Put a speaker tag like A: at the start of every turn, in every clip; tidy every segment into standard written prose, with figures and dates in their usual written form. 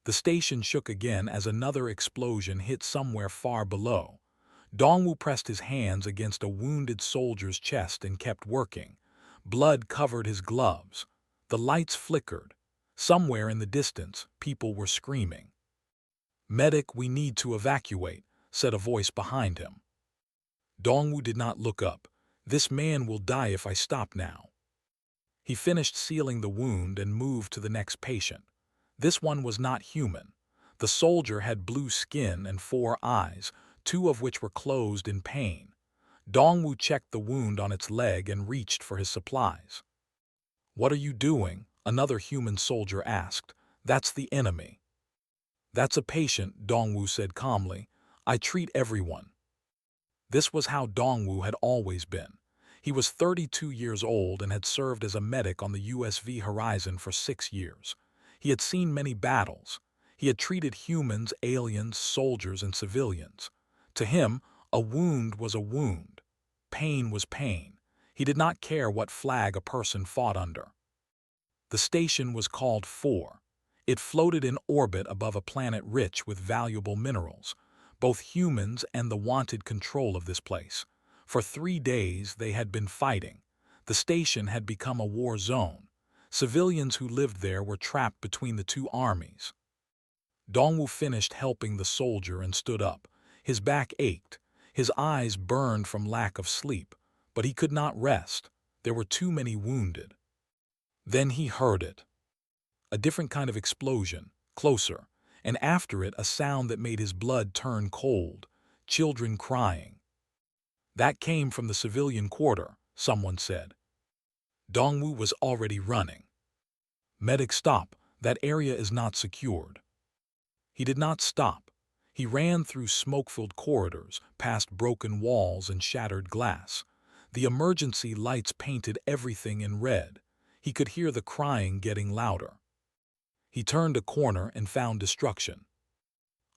A: The station shook again as another explosion hit somewhere far below. Dongwu pressed his hands against a wounded soldier's chest and kept working. Blood covered his gloves. The lights flickered. Somewhere in the distance, people were screaming. "Medic, we need to evacuate," said a voice behind him. Dongwu did not look up. "This man will die if I stop now." He finished sealing the wound and moved to the next patient. This one was not human. The soldier had blue skin and 4 eyes, 2 of which were closed in pain. Dongwu checked the wound on its leg and reached for his supplies. "What are you doing?" another human soldier asked. "That's the enemy." "That's a patient," Dongwu said calmly. "I treat everyone." This was how Dongwu had always been. He was 32 years old and had served as a medic on the USV Horizon for 6 years. He had seen many battles. He had treated humans, aliens, soldiers, and civilians. To him, a wound was a wound. Pain was pain. He did not care what flag a person fought under. The station was called 4. It floated in orbit above a planet rich with valuable minerals. Both humans and the wanted control of this place. For 3 days they had been fighting. The station had become a war zone. Civilians who lived there were trapped between the 2 armies. Dongwu finished helping the soldier and stood up. His back ached. His eyes burned from lack of sleep. But he could not rest. There were too many wounded. Then he heard it. A different kind of explosion, closer, and after it a sound that made his blood turn cold. Children crying. "That came from the civilian quarter," someone said. Dongwu was already running. "Medic, stop. That area is not secured." He did not stop. He ran through smoke-filled corridors, past broken walls and shattered glass. The emergency lights painted everything in red. He could hear the crying getting louder. He turned a corner and found destruction.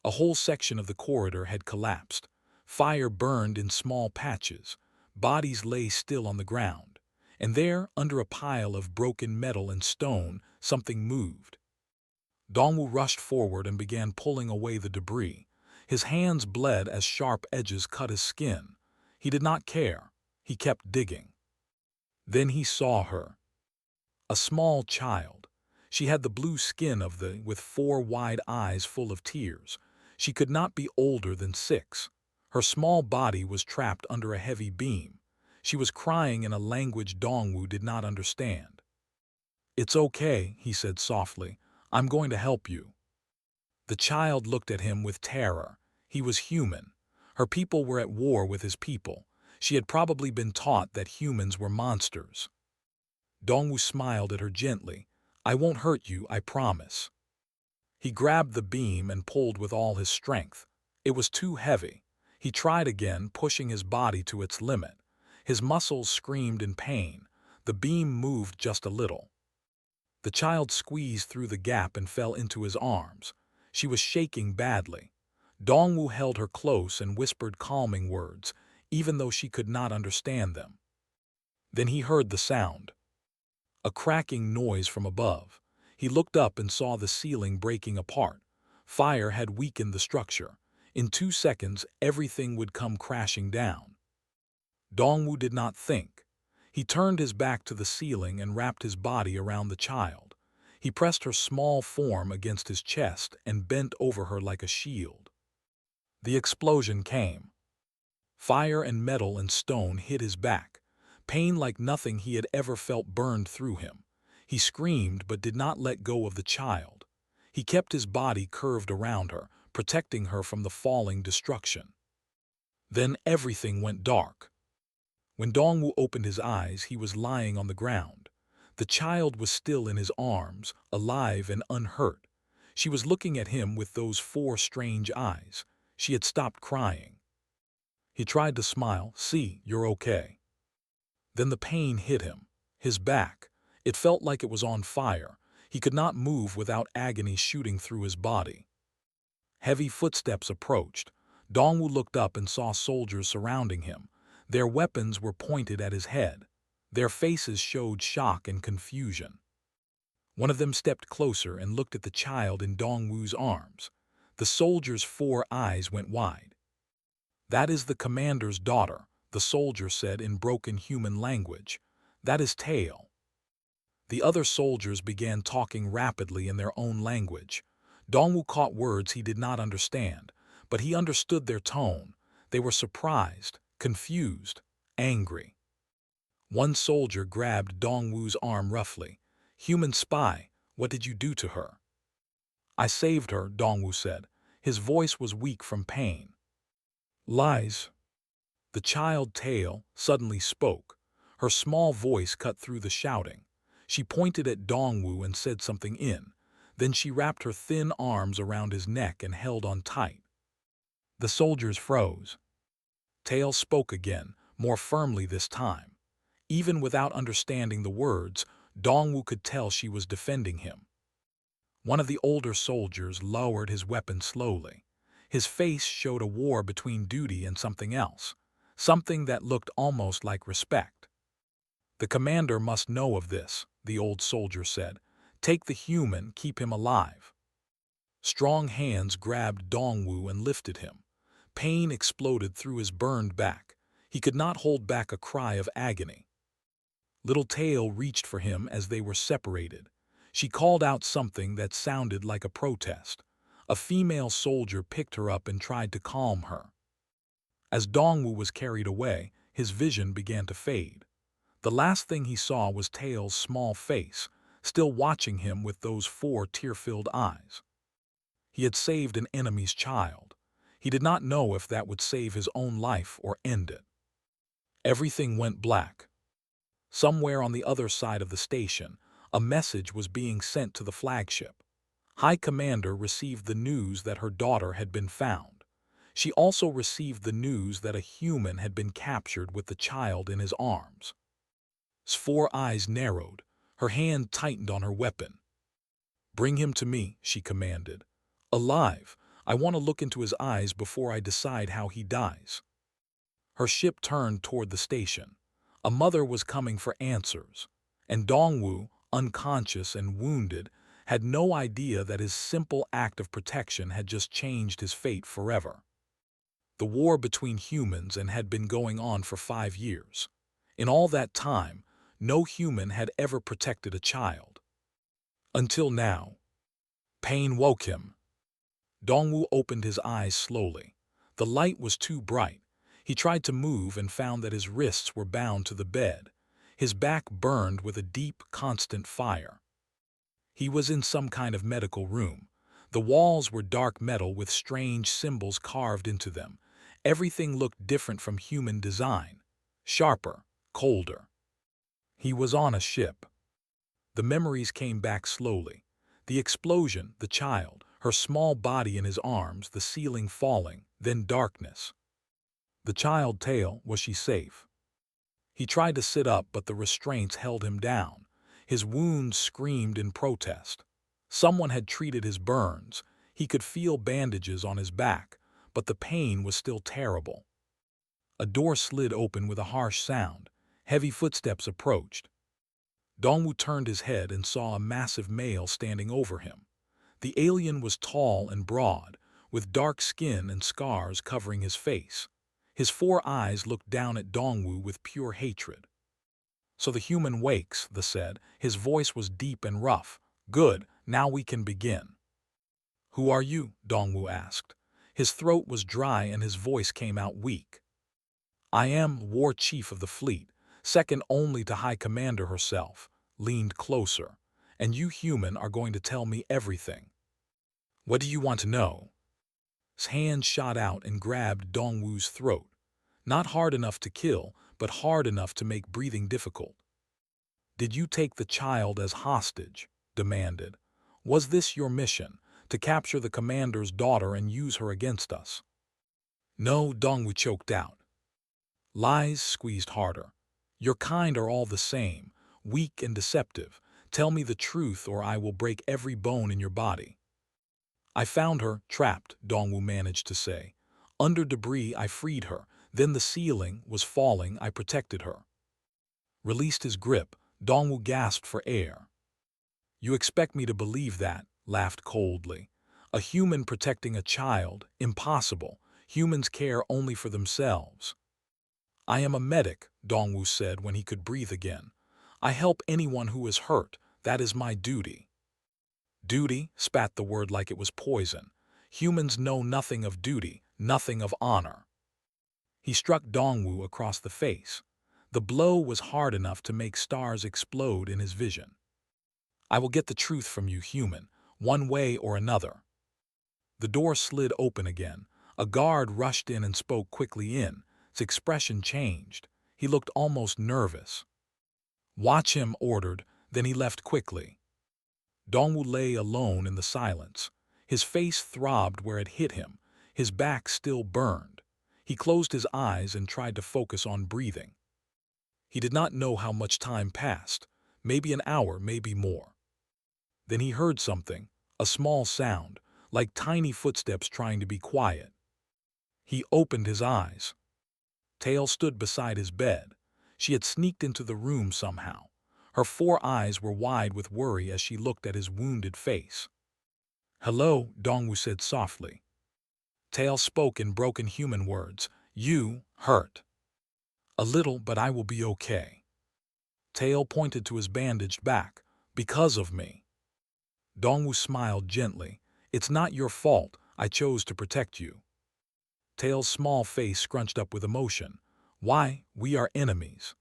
A: A whole section of the corridor had collapsed. Fire burned in small patches. Bodies lay still on the ground. And there, under a pile of broken metal and stone, something moved. Dongwu rushed forward and began pulling away the debris. His hands bled as sharp edges cut his skin. He did not care. He kept digging. Then he saw her. A small child. She had the blue skin with 4 wide eyes full of tears. She could not be older than 6. Her small body was trapped under a heavy beam. She was crying in a language Dongwu did not understand. "It's okay," he said softly. "I'm going to help you." The child looked at him with terror. He was human. Her people were at war with his people. She had probably been taught that humans were monsters. Dongwu smiled at her gently. "I won't hurt you, I promise." He grabbed the beam and pulled with all his strength. It was too heavy. He tried again, pushing his body to its limit. His muscles screamed in pain. The beam moved just a little. The child squeezed through the gap and fell into his arms. She was shaking badly. Dongwu held her close and whispered calming words, even though she could not understand them. Then he heard the sound. A cracking noise from above. He looked up and saw the ceiling breaking apart. Fire had weakened the structure. In 2 seconds, everything would come crashing down. Dongwu did not think. He turned his back to the ceiling and wrapped his body around the child. He pressed her small form against his chest and bent over her like a shield. The explosion came. Fire and metal and stone hit his back. Pain like nothing he had ever felt burned through him. He screamed but did not let go of the child. He kept his body curved around her, protecting her from the falling destruction. Then everything went dark. When Dongwu opened his eyes, he was lying on the ground. The child was still in his arms, alive and unhurt. She was looking at him with those 4 strange eyes. She had stopped crying. He tried to smile. "See, you're okay." Then the pain hit him. His back. It felt like it was on fire. He could not move without agony shooting through his body. Heavy footsteps approached. Dongwu looked up and saw soldiers surrounding him. Their weapons were pointed at his head. Their faces showed shock and confusion. One of them stepped closer and looked at the child in Dongwu's arms. The soldier's 4 eyes went wide. "That is the commander's daughter," the soldier said in broken human language. "That is Tail." The other soldiers began talking rapidly in their own language. Dongwu caught words he did not understand, but he understood their tone. They were surprised, confused, angry. One soldier grabbed Dongwu's arm roughly. "Human spy, what did you do to her?" "I saved her," Dongwu said. His voice was weak from pain. "Lies." The child Tail suddenly spoke. Her small voice cut through the shouting. She pointed at Dongwu and said something in. Then she wrapped her thin arms around his neck and held on tight. The soldiers froze. Tail spoke again, more firmly this time. Even without understanding the words, Dongwu could tell she was defending him. One of the older soldiers lowered his weapon slowly. His face showed a war between duty and something else, something that looked almost like respect. "The commander must know of this," the old soldier said. "Take the human, keep him alive." Strong hands grabbed Dongwu and lifted him. Pain exploded through his burned back. He could not hold back a cry of agony. Little Tail reached for him as they were separated. She called out something that sounded like a protest. A female soldier picked her up and tried to calm her. As Dongwu was carried away, his vision began to fade. The last thing he saw was Tail's small face, still watching him with those 4 tear-filled eyes. He had saved an enemy's child. He did not know if that would save his own life or end it. Everything went black. Somewhere on the other side of the station, a message was being sent to the flagship. High Commander received the news that her daughter had been found. She also received the news that a human had been captured with the child in his arms. His 4 eyes narrowed. Her hand tightened on her weapon. "Bring him to me," she commanded. "Alive. I want to look into his eyes before I decide how he dies." Her ship turned toward the station. A mother was coming for answers, and Dongwu, unconscious and wounded, had no idea that his simple act of protection had just changed his fate forever. The war between humans had been going on for 5 years. In all that time, no human had ever protected a child. Until now. Pain woke him. Dongwu opened his eyes slowly. The light was too bright. He tried to move and found that his wrists were bound to the bed. His back burned with a deep, constant fire. He was in some kind of medical room. The walls were dark metal with strange symbols carved into them. Everything looked different from human design. Sharper, colder. He was on a ship. The memories came back slowly. The explosion, the child, her small body in his arms, the ceiling falling, then darkness. The child Tail, was she safe? He tried to sit up, but the restraints held him down. His wounds screamed in protest. Someone had treated his burns. He could feel bandages on his back, but the pain was still terrible. A door slid open with a harsh sound. Heavy footsteps approached. Dongwu turned his head and saw a massive male standing over him. The alien was tall and broad, with dark skin and scars covering his face. His 4 eyes looked down at Dongwu with pure hatred. "So the human wakes," the said. His voice was deep and rough. "Good, now we can begin." "Who are you?" Dongwu asked. His throat was dry and his voice came out weak. "I am War Chief of the fleet, second only to High Commander herself," leaned closer. "And you human are going to tell me everything." "What do you want to know?" His hand shot out and grabbed Dongwu's throat. Not hard enough to kill, but hard enough to make breathing difficult. "Did you take the child as hostage?" demanded. "Was this your mission, to capture the commander's daughter and use her against us?" "No," Dongwu choked out. Lies squeezed harder. "Your kind are all the same, weak and deceptive. Tell me the truth or I will break every bone in your body." "I found her, trapped," Dongwu managed to say. "Under debris I freed her, then the ceiling was falling, I protected her." Released his grip, Dongwu gasped for air. You expect me to believe that, laughed coldly. A human protecting a child, impossible. Humans care only for themselves. I am a medic, Dongwu said when he could breathe again. I help anyone who is hurt. That is my duty. Duty, spat the word like it was poison. Humans know nothing of duty, nothing of honor. He struck Dongwu across the face. The blow was hard enough to make stars explode in his vision. I will get the truth from you, human, one way or another. The door slid open again. A guard rushed in and spoke quickly in. His expression changed. He looked almost nervous. Watch him, ordered, then he left quickly. Dongwu lay alone in the silence. His face throbbed where it hit him. His back still burned. He closed his eyes and tried to focus on breathing. He did not know how much time passed. Maybe an hour, maybe more. Then he heard something, a small sound, like tiny footsteps trying to be quiet. He opened his eyes. Tail stood beside his bed. She had sneaked into the room somehow. Her 4 eyes were wide with worry as she looked at his wounded face. Hello, Dongwu said softly. Tail spoke in broken human words. You hurt. A little, but I will be okay. Tail pointed to his bandaged back. Because of me. Dongwu smiled gently. It's not your fault. I chose to protect you. Tail's small face scrunched up with emotion. Why? We are enemies.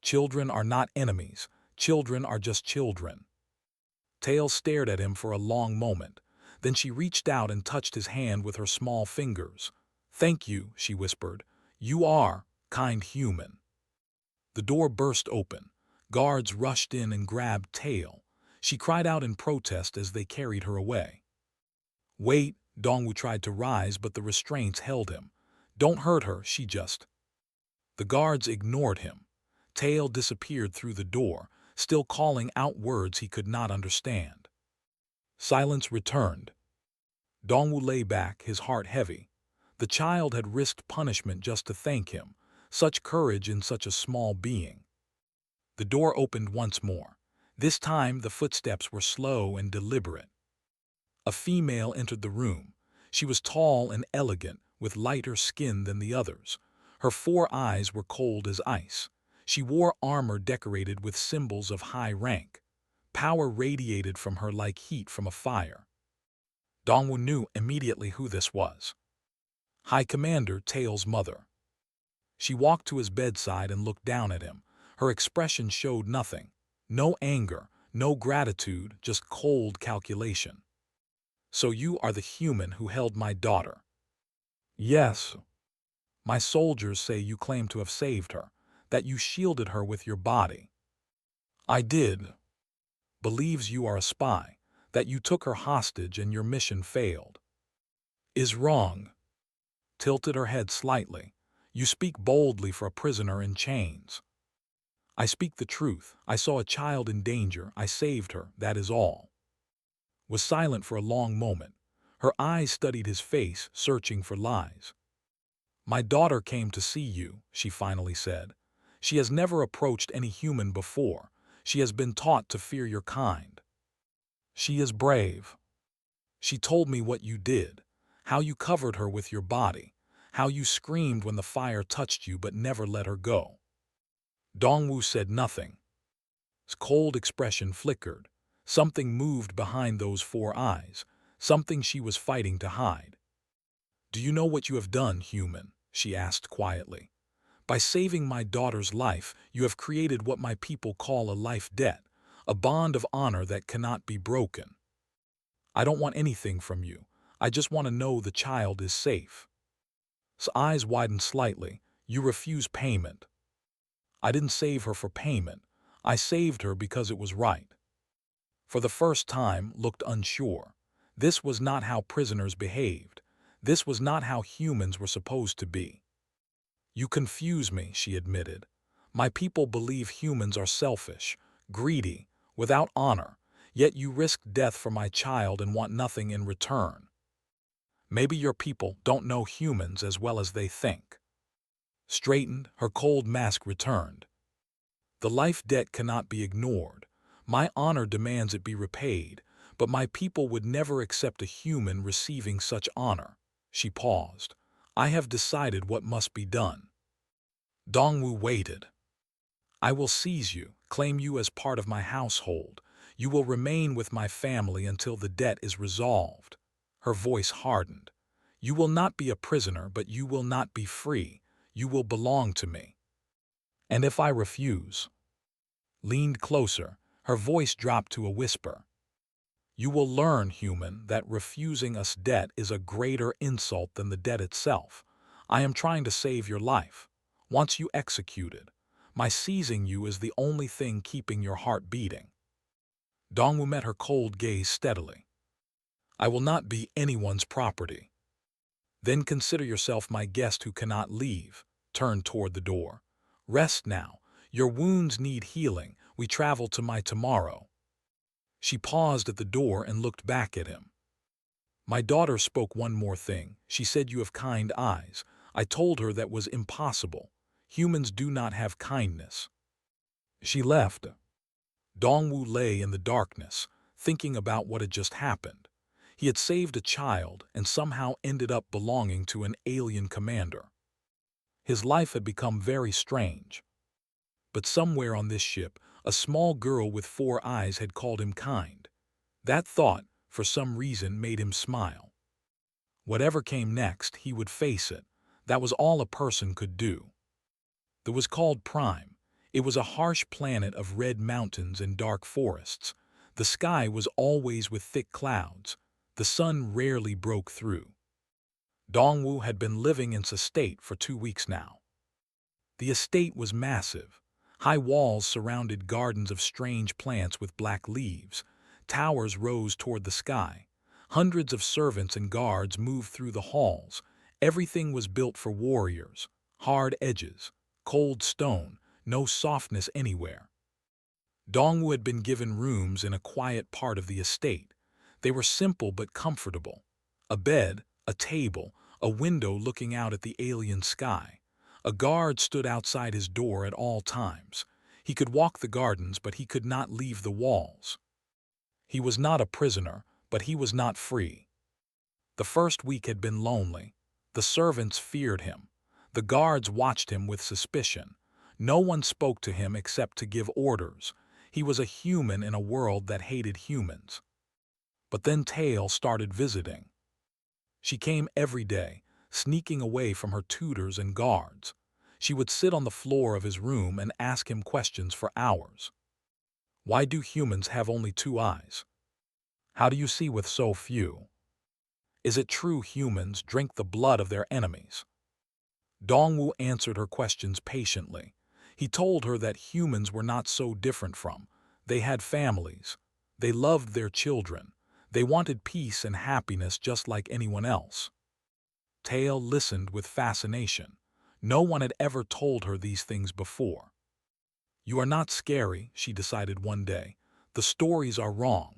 A: Children are not enemies. Children are just children. Tail stared at him for a long moment. Then she reached out and touched his hand with her small fingers. Thank you, she whispered. You are kind human. The door burst open. Guards rushed in and grabbed Tail. She cried out in protest as they carried her away. Wait, Dongwu tried to rise, but the restraints held him. Don't hurt her, she just. The guards ignored him. Tail disappeared through the door, still calling out words he could not understand. Silence returned. Dongwu lay back, his heart heavy. The child had risked punishment just to thank him. Such courage in such a small being. The door opened once more. This time the footsteps were slow and deliberate. A female entered the room. She was tall and elegant, with lighter skin than the others. Her 4 eyes were cold as ice. She wore armor decorated with symbols of high rank. Power radiated from her like heat from a fire. Dongwu knew immediately who this was. High Commander Tail's mother. She walked to his bedside and looked down at him. Her expression showed nothing. No anger, no gratitude, just cold calculation. So you are the human who held my daughter? Yes. My soldiers say you claim to have saved her, that you shielded her with your body. I did. Believes you are a spy, that you took her hostage and your mission failed. Is wrong. Tilted her head slightly. You speak boldly for a prisoner in chains. I speak the truth. I saw a child in danger. I saved her, that is all. Was silent for a long moment. Her eyes studied his face, searching for lies. My daughter came to see you, she finally said. She has never approached any human before. She has been taught to fear your kind. She is brave. She told me what you did, how you covered her with your body, how you screamed when the fire touched you but never let her go. Dongwu said nothing. His cold expression flickered. Something moved behind those 4 eyes, something she was fighting to hide. Do you know what you have done, human? She asked quietly. By saving my daughter's life, you have created what my people call a life debt, a bond of honor that cannot be broken. I don't want anything from you. I just want to know the child is safe. His eyes widened slightly. You refuse payment. I didn't save her for payment. I saved her because it was right. For the first time, looked unsure. This was not how prisoners behaved. This was not how humans were supposed to be. You confuse me, she admitted. My people believe humans are selfish, greedy, without honor, yet you risked death for my child and want nothing in return. Maybe your people don't know humans as well as they think. Straightened, her cold mask returned. The life debt cannot be ignored. My honor demands it be repaid, but my people would never accept a human receiving such honor. She paused. I have decided what must be done. Dongwu waited. I will seize you, claim you as part of my household. You will remain with my family until the debt is resolved. Her voice hardened. You will not be a prisoner, but you will not be free. You will belong to me. And if I refuse? Leaned closer, her voice dropped to a whisper. You will learn, human, that refusing us debt is a greater insult than the debt itself. I am trying to save your life. Once you executed, my seizing you is the only thing keeping your heart beating. Dongwu met her cold gaze steadily. I will not be anyone's property. Then consider yourself my guest who cannot leave. Turned toward the door. Rest now. Your wounds need healing. We travel to my tomorrow. She paused at the door and looked back at him. My daughter spoke one more thing. She said you have kind eyes. I told her that was impossible. Humans do not have kindness. She left. Dongwu lay in the darkness, thinking about what had just happened. He had saved a child and somehow ended up belonging to an alien commander. His life had become very strange. But somewhere on this ship, a small girl with 4 eyes had called him kind. That thought, for some reason, made him smile. Whatever came next, he would face it. That was all a person could do. It was called Prime. It was a harsh planet of red mountains and dark forests. The sky was always with thick clouds. The sun rarely broke through. Dongwu had been living in this estate for 2 weeks now. The estate was massive. High walls surrounded gardens of strange plants with black leaves. Towers rose toward the sky. Hundreds of servants and guards moved through the halls. Everything was built for warriors. Hard edges, cold stone, no softness anywhere. Dongwu had been given rooms in a quiet part of the estate. They were simple but comfortable. A bed, a table, a window looking out at the alien sky. A guard stood outside his door at all times. He could walk the gardens, but he could not leave the walls. He was not a prisoner, but he was not free. The first week had been lonely. The servants feared him. The guards watched him with suspicion. No one spoke to him except to give orders. He was a human in a world that hated humans. But then Tail started visiting. She came every day, sneaking away from her tutors and guards. She would sit on the floor of his room and ask him questions for hours. Why do humans have only 2 eyes? How do you see with so few? Is it true humans drink the blood of their enemies? Dongwu answered her questions patiently. He told her that humans were not so different from. They had families. They loved their children. They wanted peace and happiness just like anyone else. Tail listened with fascination. No one had ever told her these things before. You are not scary, she decided one day. The stories are wrong.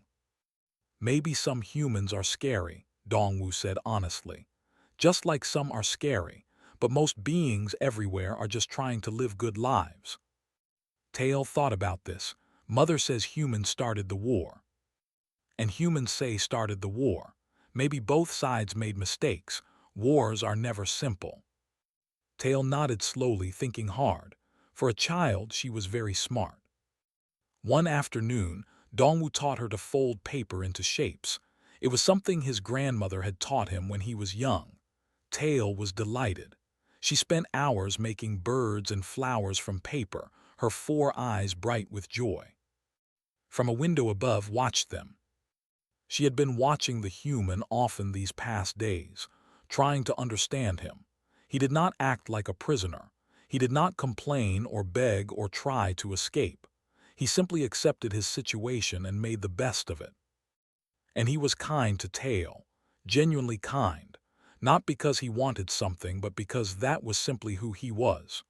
A: Maybe some humans are scary, Dongwu said honestly. Just like some are scary, but most beings everywhere are just trying to live good lives. Tail thought about this. Mother says humans started the war. And humans say started the war. Maybe both sides made mistakes. Wars are never simple. Tail nodded slowly, thinking hard. For a child, she was very smart. One afternoon, Dongwu taught her to fold paper into shapes. It was something his grandmother had taught him when he was young. Tail was delighted. She spent hours making birds and flowers from paper, her 4 eyes bright with joy. From a window above watched them. She had been watching the human often these past days, trying to understand him. He did not act like a prisoner. He did not complain or beg or try to escape. He simply accepted his situation and made the best of it. And he was kind to Tail, genuinely kind, not because he wanted something, but because that was simply who he was.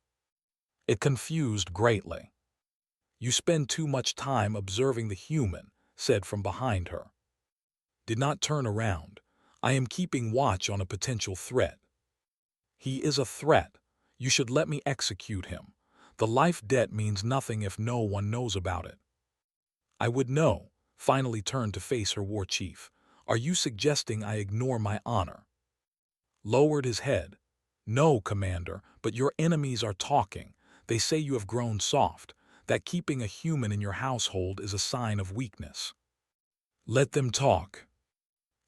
A: It confused greatly. You spend too much time observing the human, said from behind her. Did not turn around. I am keeping watch on a potential threat. He is a threat. You should let me execute him. The life debt means nothing if no one knows about it. I would know, finally turned to face her war chief. Are you suggesting I ignore my honor? Lowered his head. No, Commander, but your enemies are talking. They say you have grown soft, that keeping a human in your household is a sign of weakness. Let them talk.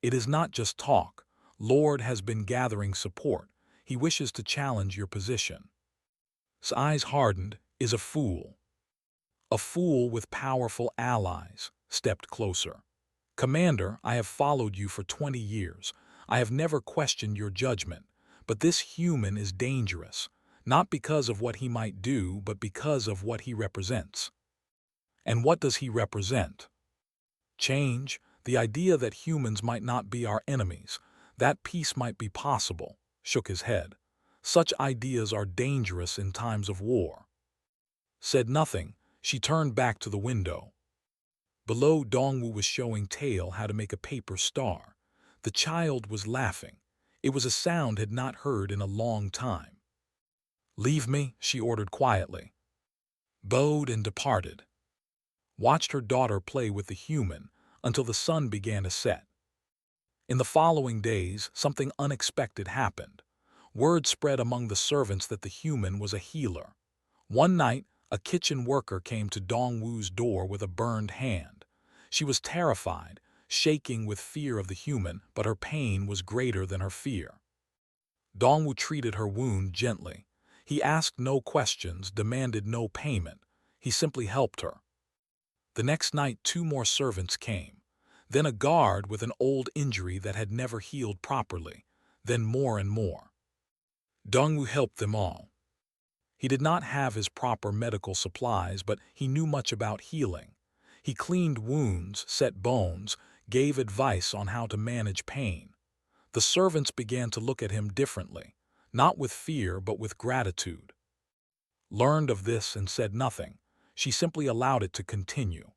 A: It is not just talk. Lord has been gathering support. He wishes to challenge your position. His eyes hardened, is a fool. A fool with powerful allies, stepped closer. Commander, I have followed you for 20 years. I have never questioned your judgment, but this human is dangerous, not because of what he might do, but because of what he represents. And what does he represent? Change, the idea that humans might not be our enemies, that peace might be possible, shook his head. Such ideas are dangerous in times of war. Said nothing, she turned back to the window. Below, Dongwu was showing Tail how to make a paper star. The child was laughing. It was a sound had not heard in a long time. Leave me, she ordered quietly. Bowed and departed. Watched her daughter play with the human until the sun began to set. In the following days, something unexpected happened. Word spread among the servants that the human was a healer. One night, a kitchen worker came to Dongwu's door with a burned hand. She was terrified, shaking with fear of the human, but her pain was greater than her fear. Dongwu treated her wound gently. He asked no questions, demanded no payment. He simply helped her. The next night, 2 more servants came. Then a guard with an old injury that had never healed properly. Then more and more. Dongwu helped them all. He did not have his proper medical supplies, but he knew much about healing. He cleaned wounds, set bones, gave advice on how to manage pain. The servants began to look at him differently, not with fear but with gratitude. Learned of this and said nothing. She simply allowed it to continue.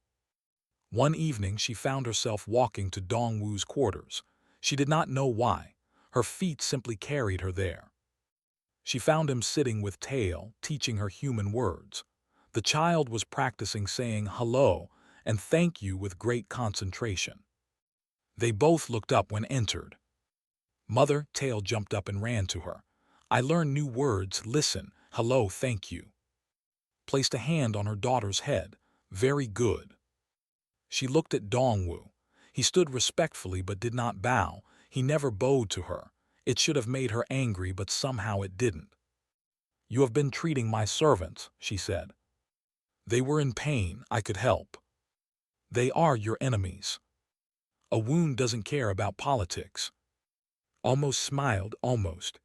A: One evening she found herself walking to Dongwu's quarters. She did not know why. Her feet simply carried her there. She found him sitting with Tail, teaching her human words. The child was practicing saying hello and thank you with great concentration. They both looked up when entered. Mother, Tail jumped up and ran to her. I learned new words, listen, hello, thank you. Placed a hand on her daughter's head. Very good. She looked at Dongwu. He stood respectfully but did not bow. He never bowed to her. It should have made her angry, but somehow it didn't. You have been treating my servants, she said. They were in pain, I could help. They are your enemies. A wound doesn't care about politics. Almost smiled, almost.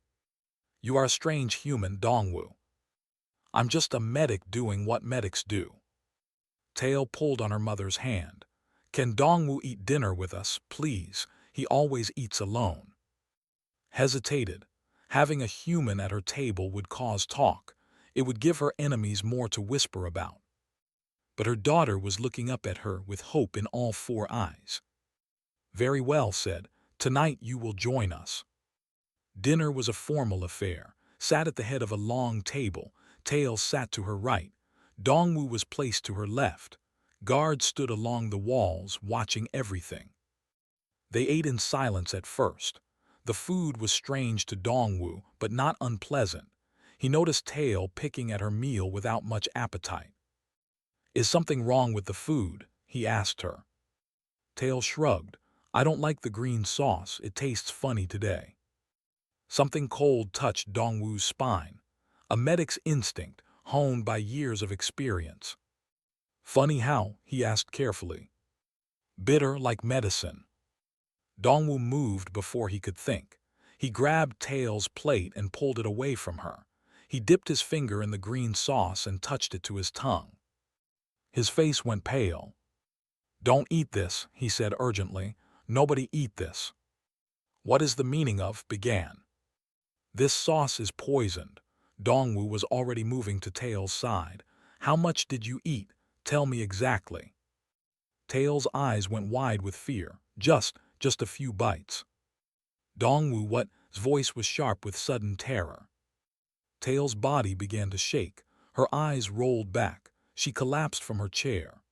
A: You are a strange human, Dongwu. I'm just a medic doing what medics do. Tail pulled on her mother's hand. Can Dongwu eat dinner with us, please? He always eats alone. Hesitated. Having a human at her table would cause talk. It would give her enemies more to whisper about. But her daughter was looking up at her with hope in all 4 eyes. Very well, said. Tonight you will join us. Dinner was a formal affair. Sat at the head of a long table. Tail sat to her right. Dongwu was placed to her left. Guards stood along the walls, watching everything. They ate in silence at first. The food was strange to Dongwu, but not unpleasant. He noticed Tail picking at her meal without much appetite. Is something wrong with the food? He asked her. Tail shrugged. I don't like the green sauce. It tastes funny today. Something cold touched Dongwu's spine. A medic's instinct, honed by years of experience. Funny how? He asked carefully. Bitter like medicine. Dongwu moved before he could think. He grabbed Tail's plate and pulled it away from her. He dipped his finger in the green sauce and touched it to his tongue. His face went pale. Don't eat this, he said urgently. Nobody eat this. What is the meaning of, began. This sauce is poisoned. Dongwu was already moving to Tail's side. How much did you eat? Tell me exactly. Tail's eyes went wide with fear. Just a few bites. Dongwu, what? His voice was sharp with sudden terror. Tail's body began to shake. Her eyes rolled back. She collapsed from her chair.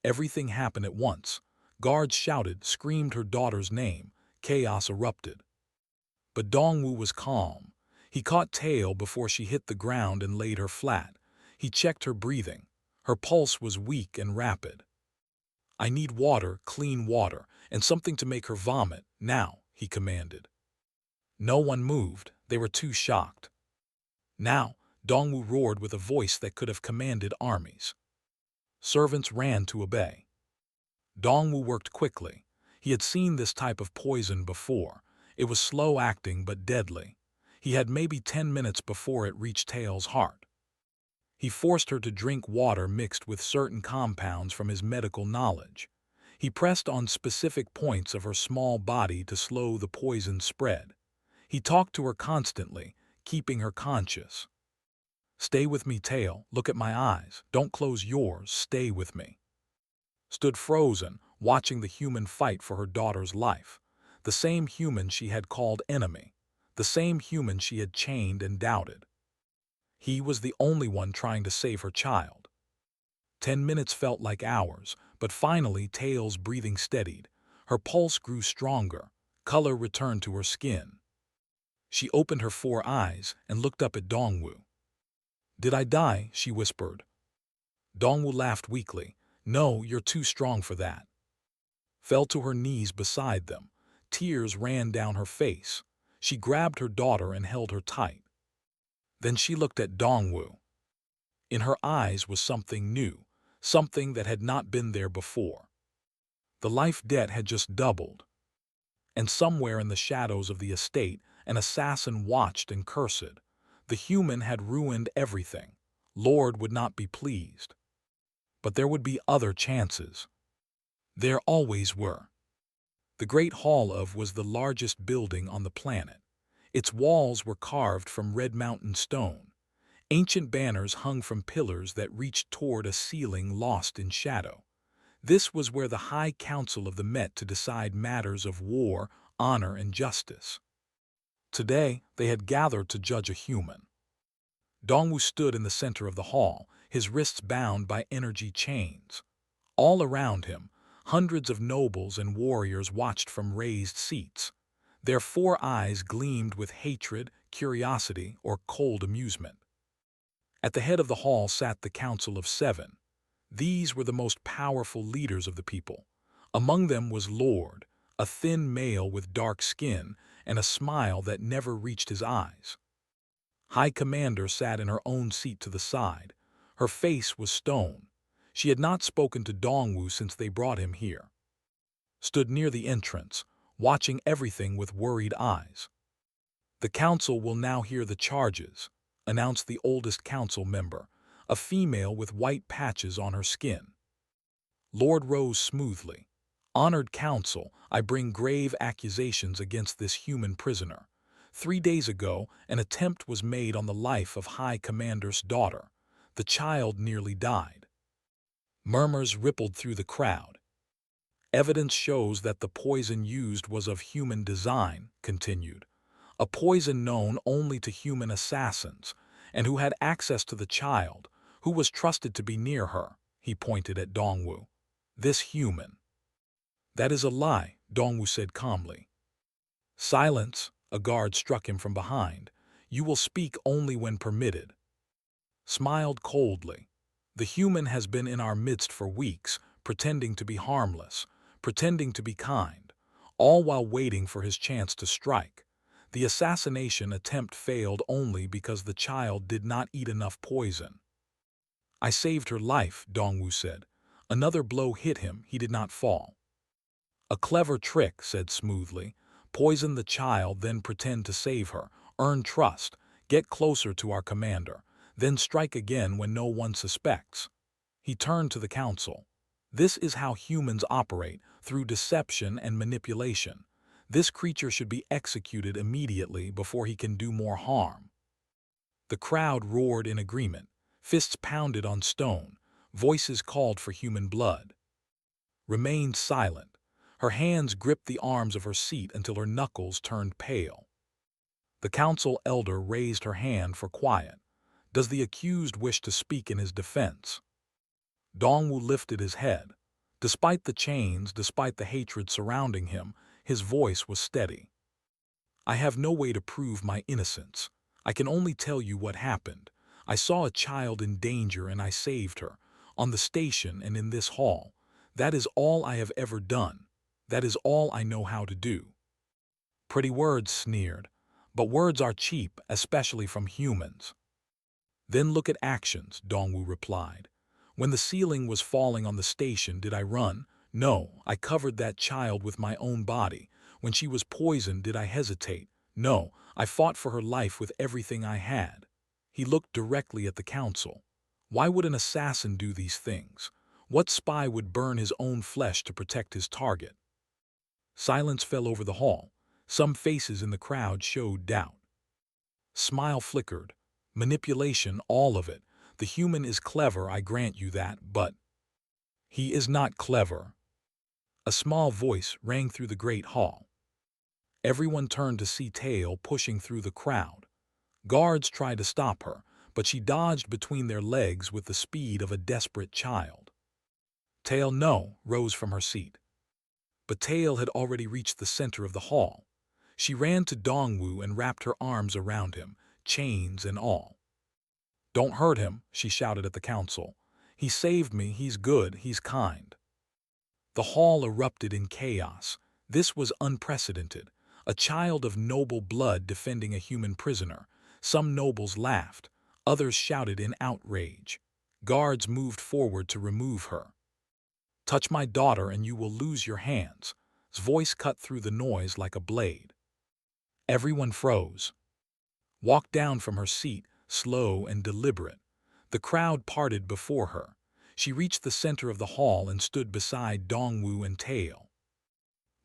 A: Everything happened at once. Guards shouted, screamed her daughter's name. Chaos erupted. But Dongwu was calm. He caught Tail before she hit the ground and laid her flat. He checked her breathing. Her pulse was weak and rapid. "I need water, clean water, and something to make her vomit, now," he commanded. No one moved. They were too shocked. "Now," Dongwu roared with a voice that could have commanded armies. Servants ran to obey. Dongwu worked quickly. He had seen this type of poison before. It was slow-acting but deadly. He had maybe 10 minutes before it reached Tail's heart. He forced her to drink water mixed with certain compounds from his medical knowledge. He pressed on specific points of her small body to slow the poison's spread. He talked to her constantly, keeping her conscious. "Stay with me, Tail. Look at my eyes. Don't close yours. Stay with me." Stood frozen, watching the human fight for her daughter's life. The same human she had called enemy. The same human she had chained and doubted. He was the only one trying to save her child. 10 minutes felt like hours, but finally Tail's breathing steadied. Her pulse grew stronger. Color returned to her skin. She opened her 4 eyes and looked up at Dongwu. "Did I die?" she whispered. Dongwu laughed weakly. "No, you're too strong for that." Fell to her knees beside them. Tears ran down her face. She grabbed her daughter and held her tight. Then she looked at Dongwu. In her eyes was something new, something that had not been there before. The life debt had just doubled. And somewhere in the shadows of the estate, an assassin watched and cursed. The human had ruined everything. Lord would not be pleased. But there would be other chances. There always were. The Great Hall of was the largest building on the planet. Its walls were carved from red mountain stone. Ancient banners hung from pillars that reached toward a ceiling lost in shadow. This was where the High Council of the met to decide matters of war, honor, and justice. Today, they had gathered to judge a human. Dongwu stood in the center of the hall, his wrists bound by energy chains. All around him, hundreds of nobles and warriors watched from raised seats. Their 4 eyes gleamed with hatred, curiosity, or cold amusement. At the head of the hall sat the Council of 7. These were the most powerful leaders of the people. Among them was Lord, a thin male with dark skin and a smile that never reached his eyes. High Commander sat in her own seat to the side. Her face was stone. She had not spoken to Dongwu since they brought him here. Stood near the entrance, watching everything with worried eyes. "The council will now hear the charges," announced the oldest council member, a female with white patches on her skin. Lord rose smoothly. "Honored council, I bring grave accusations against this human prisoner. 3 days ago, an attempt was made on the life of High Commander's daughter. The child nearly died." Murmurs rippled through the crowd. "Evidence shows that the poison used was of human design," continued. "A poison known only to human assassins, and who had access to the child, who was trusted to be near her," he pointed at Dongwu. "This human." "That is a lie," Dongwu said calmly. "Silence," a guard struck him from behind. "You will speak only when permitted." Smiled coldly. "The human has been in our midst for weeks, pretending to be harmless, pretending to be kind, all while waiting for his chance to strike. The assassination attempt failed only because the child did not eat enough poison." "I saved her life," Dongwu said. Another blow hit him, he did not fall. "A clever trick," said smoothly. "Poison the child, then pretend to save her. Earn trust. Get closer to our commander. Then strike again when no one suspects." He turned to the council. "This is how humans operate, through deception and manipulation. This creature should be executed immediately before he can do more harm." The crowd roared in agreement. Fists pounded on stone. Voices called for human blood. Remained silent. Her hands gripped the arms of her seat until her knuckles turned pale. The council elder raised her hand for quiet. "Does the accused wish to speak in his defense?" Dongwu lifted his head. Despite the chains, despite the hatred surrounding him, his voice was steady. I have no way to prove my innocence. I can only tell you what happened. I saw a child in danger and I saved her, on the station and in this hall. That is all I have ever done. That is all I know how to do. Pretty words, sneered. But words are cheap, especially from humans. Then look at actions, Dongwu replied. When the ceiling was falling on the station, did I run? No, I covered that child with my own body. When she was poisoned, did I hesitate? No, I fought for her life with everything I had. He looked directly at the council. Why would an assassin do these things? What spy would burn his own flesh to protect his target? Silence fell over the hall. Some faces in the crowd showed doubt. Smile flickered. Manipulation, all of it. The human is clever, I grant you that, but he is not clever. A small voice rang through the great hall. Everyone turned to see Tail pushing through the crowd. Guards tried to stop her, but she dodged between their legs with the speed of a desperate child. Tail no rose from her seat. But Tail had already reached the center of the hall. She ran to Dongwu and wrapped her arms around him, chains and all. Don't hurt him, she shouted at the council. He saved me, he's good, he's kind. The hall erupted in chaos. This was unprecedented. A child of noble blood defending a human prisoner. Some nobles laughed. Others shouted in outrage. Guards moved forward to remove her. Touch my daughter and you will lose your hands. His voice cut through the noise like a blade. Everyone froze. Walked down from her seat, slow and deliberate. The crowd parted before her. She reached the center of the hall and stood beside Dongwu and Tail.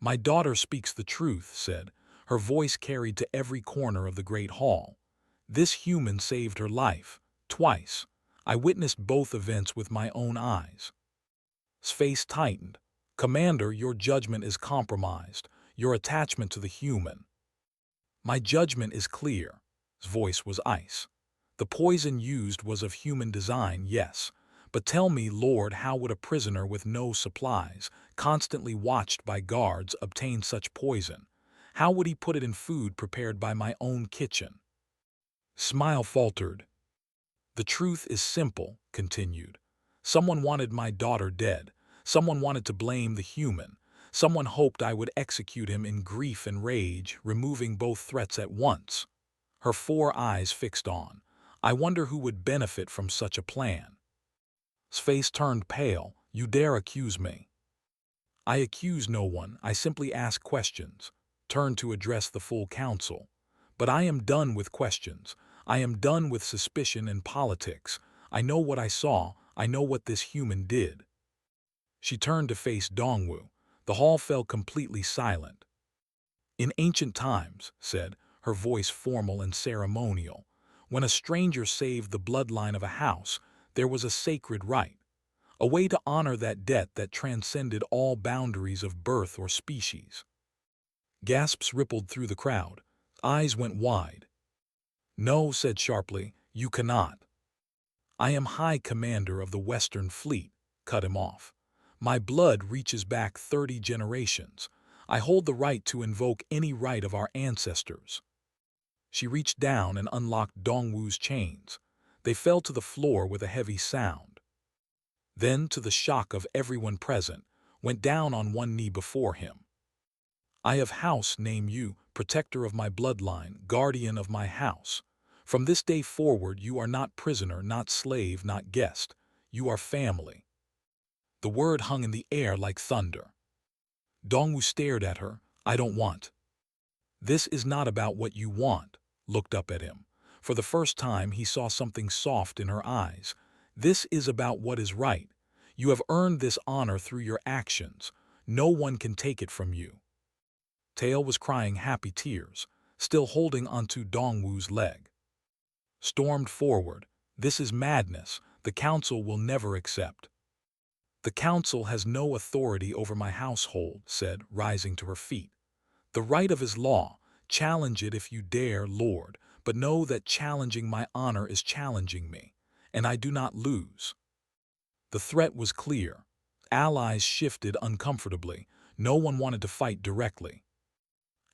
A: My daughter speaks the truth, said. Her voice carried to every corner of the great hall. This human saved her life, twice. I witnessed both events with my own eyes. His face tightened. Commander, your judgment is compromised. Your attachment to the human. My judgment is clear. His voice was ice. The poison used was of human design, yes. But tell me, Lord, how would a prisoner with no supplies, constantly watched by guards, obtain such poison? How would he put it in food prepared by my own kitchen? Smile faltered. The truth is simple, continued. Someone wanted my daughter dead. Someone wanted to blame the human. Someone hoped I would execute him in grief and rage, removing both threats at once. Her 4 eyes fixed on. I wonder who would benefit from such a plan. His face turned pale. You dare accuse me? I accuse no one. I simply ask questions. Turned to address the full council. But I am done with questions. I am done with suspicion and politics. I know what I saw. I know what this human did. She turned to face Dongwu. The hall fell completely silent. In ancient times, said, her voice formal and ceremonial, when a stranger saved the bloodline of a house, there was a sacred rite, a way to honor that debt that transcended all boundaries of birth or species. Gasps rippled through the crowd. Eyes went wide. No, said sharply, you cannot. I am High Commander of the Western Fleet, cut him off. My blood reaches back 30 generations. I hold the right to invoke any right of our ancestors. She reached down and unlocked Dongwu's chains. They fell to the floor with a heavy sound. Then, to the shock of everyone present, went down on one knee before him. I of house name you, protector of my bloodline, guardian of my house. From this day forward you are not prisoner, not slave, not guest. You are family. The word hung in the air like thunder. Dongwu stared at her. I don't want. This is not about what you want, looked up at him. For the first time he saw something soft in her eyes. This is about what is right. You have earned this honor through your actions. No one can take it from you. Tail was crying happy tears, still holding onto Dongwu's leg. Stormed forward. This is madness. The council will never accept. The council has no authority over my household, said, rising to her feet. The right of his law. Challenge it if you dare, Lord, but know that challenging my honor is challenging me, and I do not lose. The threat was clear. Allies shifted uncomfortably. No one wanted to fight directly.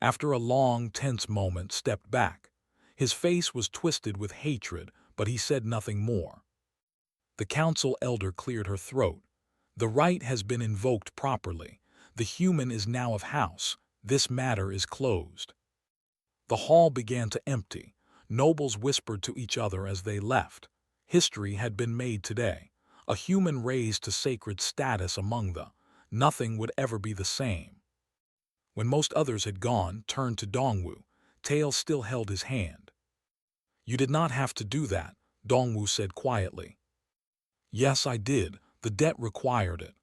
A: After a long, tense moment, stepped back. His face was twisted with hatred, but he said nothing more. The council elder cleared her throat. The right has been invoked properly. The human is now of house. This matter is closed. The hall began to empty. Nobles whispered to each other as they left. History had been made today. A human raised to sacred status among the. Nothing would ever be the same. When most others had gone, turned to Dongwu. Tail still held his hand. "You did not have to do that," Dongwu said quietly. "Yes, I did. The debt required it.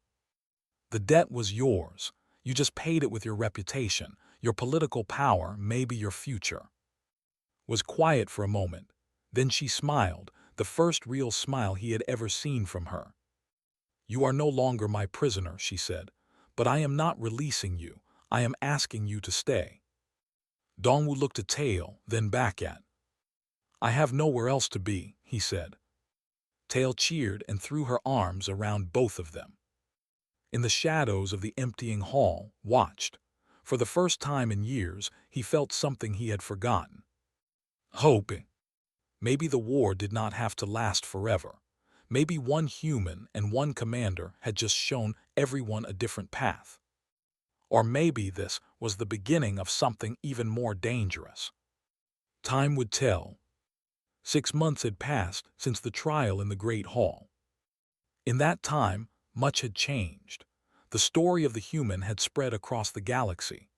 A: The debt was yours. You just paid it with your reputation, your political power, maybe your future." Was quiet for a moment. Then she smiled, the first real smile he had ever seen from her. "You are no longer my prisoner," she said. "But I am not releasing you. I am asking you to stay." Dongwu looked at Tail, then back at. "I have nowhere else to be," he said. Tail cheered and threw her arms around both of them. In the shadows of the emptying hall, watched. For the first time in years, he felt something he had forgotten. Hope. Maybe the war did not have to last forever. Maybe one human and one commander had just shown everyone a different path. Or maybe this was the beginning of something even more dangerous. Time would tell. 6 months had passed since the trial in the Great Hall. In that time, much had changed. The story of the human had spread across the galaxy.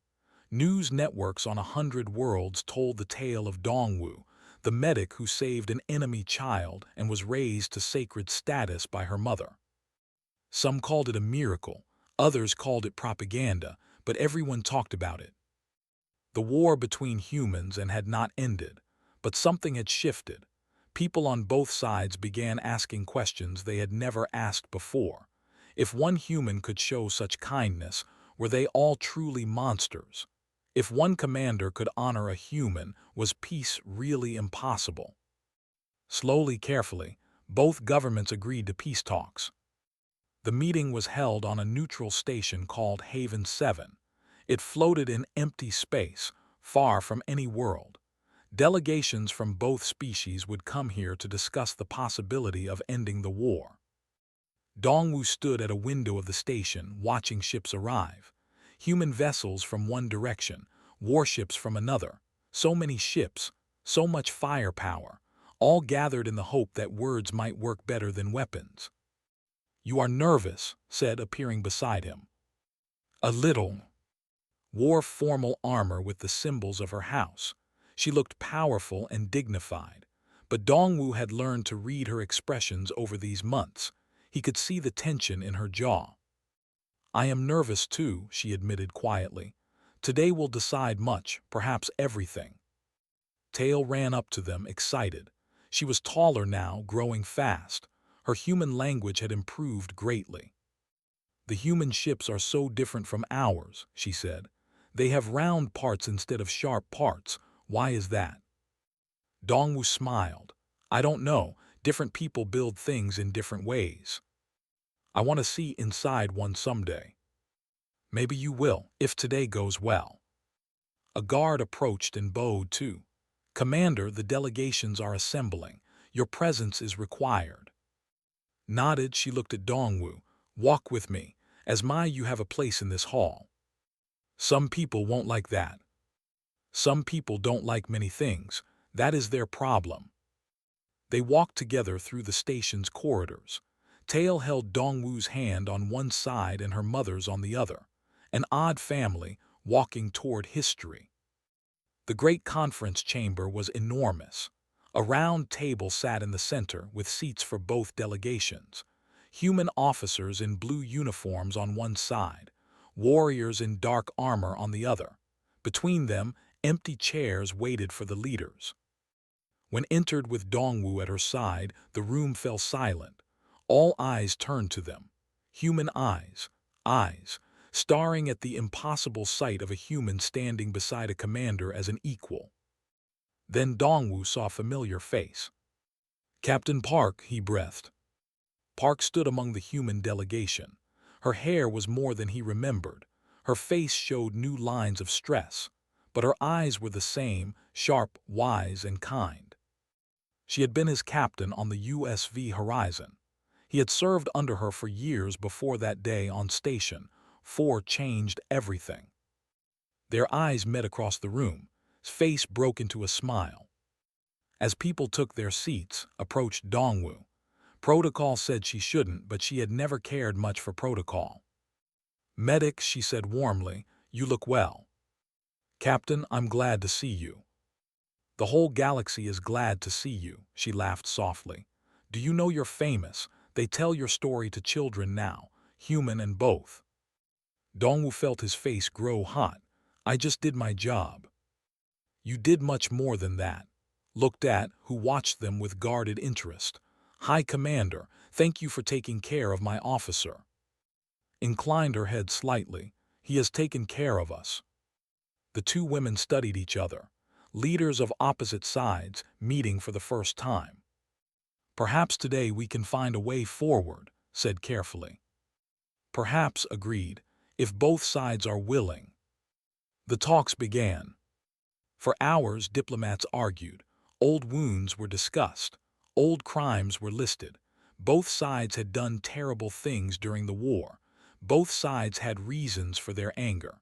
A: News networks on 100 worlds told the tale of Dongwu, the medic who saved an enemy child and was raised to sacred status by her mother. Some called it a miracle, others called it propaganda, but everyone talked about it. The war between humans had not ended, but something had shifted. People on both sides began asking questions they had never asked before. If one human could show such kindness, were they all truly monsters? If one commander could honor a human, was peace really impossible? Slowly, carefully, both governments agreed to peace talks. The meeting was held on a neutral station called Haven 7. It floated in empty space, far from any world. Delegations from both species would come here to discuss the possibility of ending the war. Dongwu stood at a window of the station, watching ships arrive. Human vessels from one direction, warships from another. So many ships, so much firepower, all gathered in the hope that words might work better than weapons. "You are nervous," said, appearing beside him. "A little." Wore formal armor with the symbols of her house. She looked powerful and dignified. But Dongwu had learned to read her expressions over these months. He could see the tension in her jaw. "I am nervous too," she admitted quietly. "Today will decide much, perhaps everything." Tail ran up to them, excited. She was taller now, growing fast. Her human language had improved greatly. "The human ships are so different from ours," she said. "They have round parts instead of sharp parts. Why is that?" Dongwu smiled. "I don't know. Different people build things in different ways. I want to see inside one someday." "Maybe you will, if today goes well." A guard approached and bowed too. "Commander, the delegations are assembling. Your presence is required." Nodded, she looked at Dongwu. "Walk with me. As you have a place in this hall." "Some people won't like that." "Some people don't like many things. That is their problem." They walked together through the station's corridors. Tail held Dongwu's hand on one side and her mother's on the other. An odd family, walking toward history. The great conference chamber was enormous. A round table sat in the center, with seats for both delegations. Human officers in blue uniforms on one side, warriors in dark armor on the other. Between them, empty chairs waited for the leaders. When entered with Dongwu at her side, the room fell silent. All eyes turned to them. Human eyes, staring at the impossible sight of a human standing beside a commander as an equal. Then Dongwu saw a familiar face. "Captain Park," he breathed. Park stood among the human delegation. Her hair was more than he remembered. Her face showed new lines of stress, but her eyes were the same, sharp, wise, and kind. She had been his captain on the USV Horizon. He had served under her for years before that day on station. 4 changed everything. Their eyes met across the room. His face broke into a smile. As people took their seats, approached Dongwu. Protocol said she shouldn't, but she had never cared much for protocol. "Medic," she said warmly, "you look well." "Captain, I'm glad to see you." "The whole galaxy is glad to see you," she laughed softly. "Do you know you're famous? They tell your story to children now, human and both." Dongwu felt his face grow hot. "I just did my job." "You did much more than that." Looked at, who watched them with guarded interest. "High Commander, thank you for taking care of my officer." Inclined her head slightly. "He has taken care of us." The two women studied each other. Leaders of opposite sides, meeting for the first time. "Perhaps today we can find a way forward," said carefully. "Perhaps," agreed, "if both sides are willing." The talks began. For hours diplomats argued. Old wounds were discussed. Old crimes were listed. Both sides had done terrible things during the war. Both sides had reasons for their anger.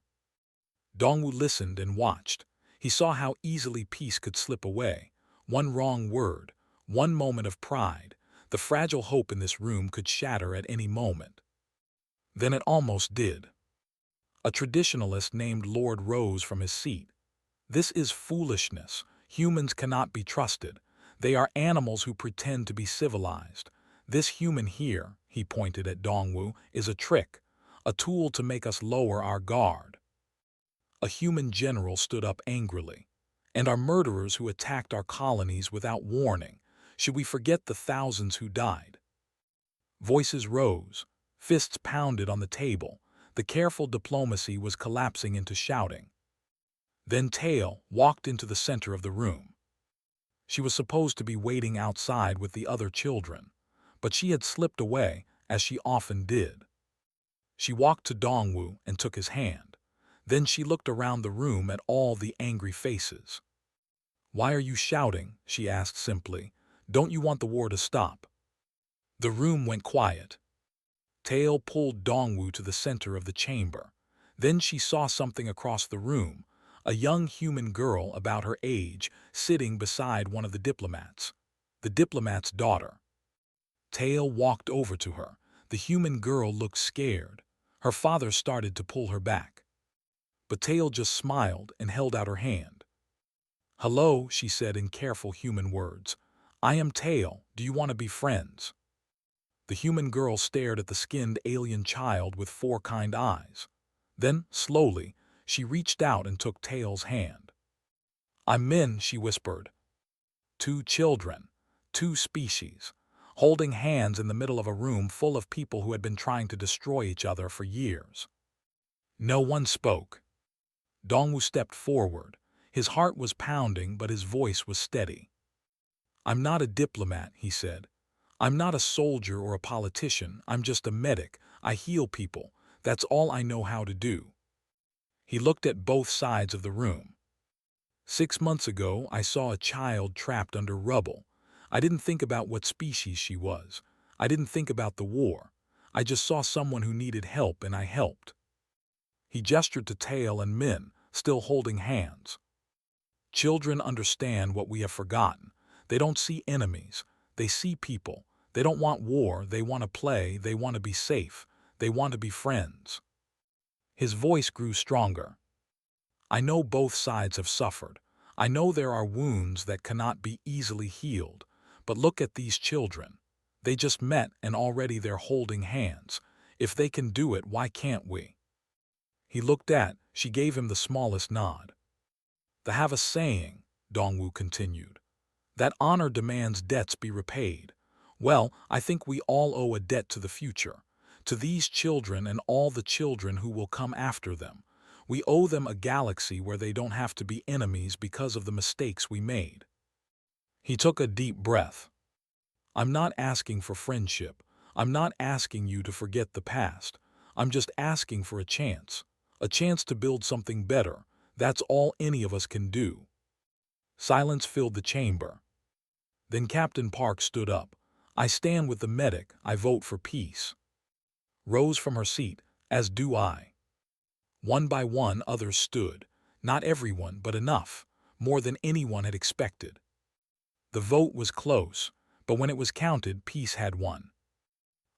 A: Dongwu listened and watched. He saw how easily peace could slip away. One wrong word, one moment of pride, the fragile hope in this room could shatter at any moment. Then it almost did. A traditionalist named Lord rose from his seat. "This is foolishness. Humans cannot be trusted. They are animals who pretend to be civilized. This human here," he pointed at Dongwu, "is a trick, a tool to make us lower our guard." A human general stood up angrily. "And our murderers who attacked our colonies without warning. Should we forget the thousands who died?" Voices rose. Fists pounded on the table. The careful diplomacy was collapsing into shouting. Then Tail walked into the center of the room. She was supposed to be waiting outside with the other children, but she had slipped away, as she often did. She walked to Dongwu and took his hand. Then she looked around the room at all the angry faces. "Why are you shouting?" she asked simply. "Don't you want the war to stop?" The room went quiet. Tail pulled Dongwu to the center of the chamber. Then she saw something across the room, a young human girl about her age sitting beside one of the diplomats. The diplomat's daughter. Tail walked over to her. The human girl looked scared. Her father started to pull her back. But Tail just smiled and held out her hand. "Hello," she said in careful human words. "I am Tail. Do you want to be friends?" The human girl stared at the skinned alien child with 4 kind eyes. Then, slowly, she reached out and took Tail's hand. "I'm Min," she whispered. 2 children, 2 species, holding hands in the middle of a room full of people who had been trying to destroy each other for years. No one spoke. Dongwu stepped forward. His heart was pounding, but his voice was steady. "I'm not a diplomat," he said. "I'm not a soldier or a politician. I'm just a medic. I heal people. That's all I know how to do." He looked at both sides of the room. 6 months ago, I saw a child trapped under rubble. I didn't think about what species she was. I didn't think about the war. I just saw someone who needed help and I helped." He gestured to Tail and Min, still holding hands. "Children understand what we have forgotten. They don't see enemies. They see people. They don't want war. They want to play. They want to be safe. They want to be friends." His voice grew stronger. "I know both sides have suffered. I know there are wounds that cannot be easily healed. But look at these children. They just met and already they're holding hands. If they can do it, why can't we?" He looked at, she gave him the smallest nod. "They have a saying," Dongwu continued, "that honor demands debts be repaid. Well, I think we all owe a debt to the future, to these children and all the children who will come after them. We owe them a galaxy where they don't have to be enemies because of the mistakes we made." He took a deep breath. "I'm not asking for friendship. I'm not asking you to forget the past. I'm just asking for a chance to build something better. That's all any of us can do." Silence filled the chamber. Then Captain Park stood up. "I stand with the medic. I vote for peace." Rose from her seat, "As do I." One by one others stood. Not everyone, but enough. More than anyone had expected. The vote was close, but when it was counted, peace had won.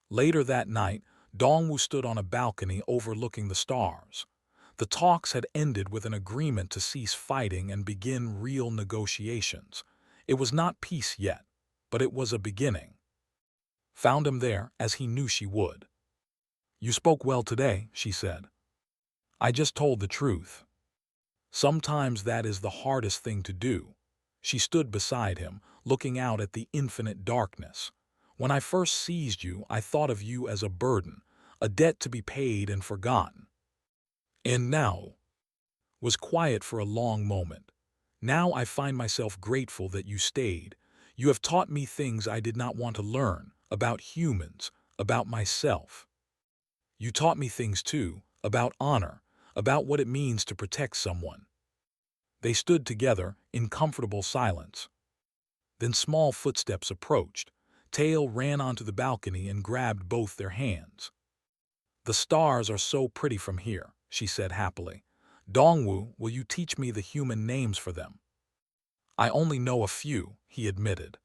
A: Later that night, Dongwu stood on a balcony overlooking the stars. The talks had ended with an agreement to cease fighting and begin real negotiations. It was not peace yet, but it was a beginning. Found him there, as he knew she would. "You spoke well today," she said. "I just told the truth. Sometimes that is the hardest thing to do." She stood beside him, looking out at the infinite darkness. "When I first seized you, I thought of you as a burden, a debt to be paid and forgotten. And now," was quiet for a long moment, "now I find myself grateful that you stayed. You have taught me things I did not want to learn, about humans, about myself. You taught me things too, about honor, about what it means to protect someone." They stood together in comfortable silence. Then small footsteps approached. Tail ran onto the balcony and grabbed both their hands. "The stars are so pretty from here," she said happily. "Dongwu, will you teach me the human names for them?" "I only know a few," he admitted.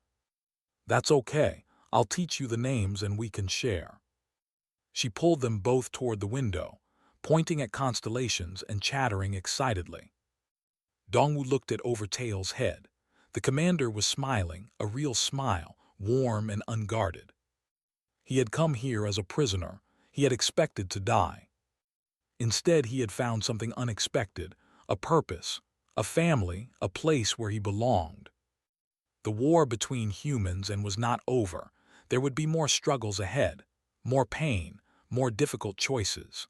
A: "That's okay. I'll teach you the names and we can share." She pulled them both toward the window, pointing at constellations and chattering excitedly. Dongwu looked at Overtail's head. The commander was smiling, a real smile, warm and unguarded. He had come here as a prisoner. He had expected to die. Instead, he had found something unexpected, a purpose, a family, a place where he belonged. The war between humans and was not over. There would be more struggles ahead, more pain, more difficult choices.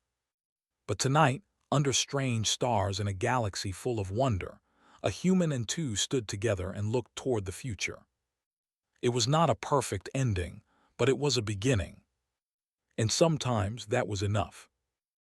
A: But tonight, under strange stars in a galaxy full of wonder, a human and two stood together and looked toward the future. It was not a perfect ending, but it was a beginning. And sometimes that was enough.